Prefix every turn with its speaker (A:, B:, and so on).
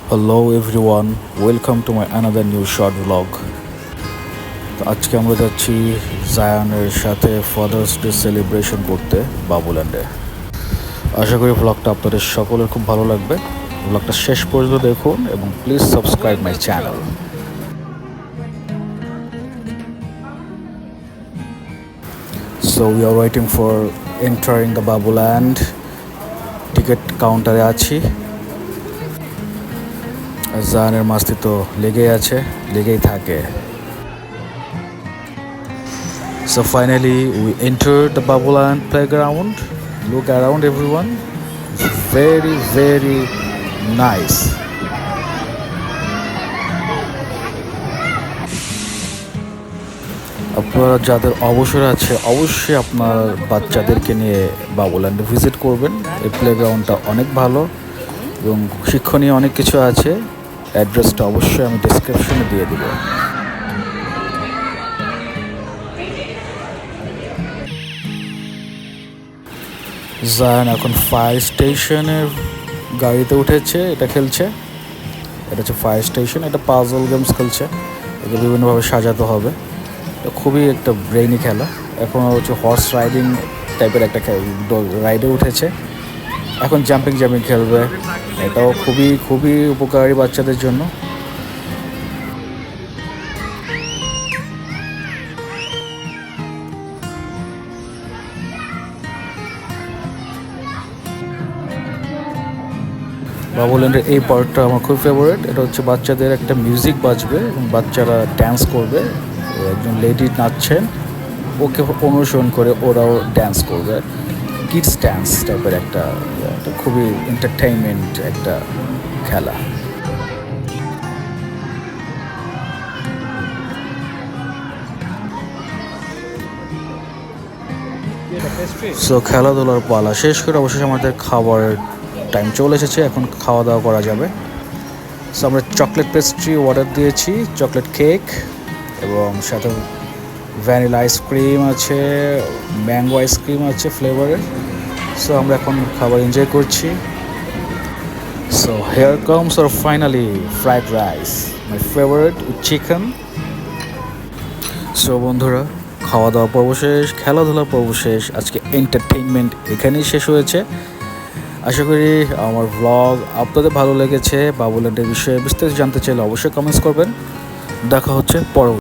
A: Hello everyone, welcome to my another new short blog. তো আজকে আমরা যাচ্ছি জায়ানের সাথে ফাদার্স ডে সেলিব্রেশন করতে বাবুল্যান্ডে। আশা করি ব্লগটা আপনাদের সকলের খুব ভালো লাগবে। ব্লগটা শেষ পর্যন্ত দেখুন এবং please subscribe my channel. So we are waiting for entering the Babuland. Ticket কাউন্টারে আছি। জায়ানের মাস্তি তো লেগেই থাকে। So finally we entered the Babuland playground. Look around everyone. It's very nice. আপনারা যাদের অবসর আছে অবশ্যই আপনার বাচ্চাদেরকে নিয়ে বাবুল্যান্ডে ভিজিট করবেন। এই প্লেগ্রাউন্ডটা অনেক ভালো এবং শিক্ষণীয় অনেক কিছু আছে। অ্যাড্রেসটা অবশ্যই আমি ডেসক্রিপশনে দিয়ে দেবো। জায়ান এখন ফায়ার স্টেশনের গাড়িতে উঠেছে, এটা খেলছে। এটা হচ্ছে ফায়ার স্টেশন, এটা পাজল গেমস খেলছে। এটা বিভিন্নভাবে সাজাতে হবে। এটা খুবই একটা ব্রেইনি খেলা। এখন হচ্ছে হর্স রাইডিং টাইপের একটা রাইডে উঠেছে। এখন জাম্পিং খেলবে। এটাও খুবই উপকারী বাচ্চাদের জন্য। বাবুল্যান্ডের এই পার্টটা আমার খুব ফেভারিট। এটা হচ্ছে বাচ্চাদের একটা মিউজিক বাজবে এবং বাচ্চারা ড্যান্স করবে। একজন লেডি নাচছেন, ওকে অনুসরণ করে ওরাও ড্যান্স করবে। কিডস ড্যান্স টাইপের একটা খুবই এন্টারটেইনমেন্ট একটা খেলা। সো খেলাধুলার পালা শেষ করে অবশেষে আমাদের খাবারের টাইম চলে এসেছে। এখন খাওয়া দাওয়া করা যাবে। সো আমরা চকলেট পেস্ট্রি অর্ডার দিয়েছি, চকলেট কেক এবং সাথে ভ্যানিলা আইসক্রিম আছে, ম্যাঙ্গো আইসক্রিম আছে ফ্লেভারের। সো আমরা এখন খাবার এনজয় করছি। সো হেয়ার কামস আর finally fried rice, my favourite with chicken. So বন্ধুরা, খাওয়া দাওয়া পর্ব শেষ, খেলাধুলা পর্ব শেষ। আজকে এন্টারটেইনমেন্ট এখানেই শেষ হয়েছে। আশা করি আমার ব্লগ আপনাদের ভালো লেগেছে। বাবুল্যান্ডের বিষয়ে বিস্তারিত জানতে চাইলে অবশ্যই কমেন্টস করবেন। দেখা হচ্ছে পরবর্তী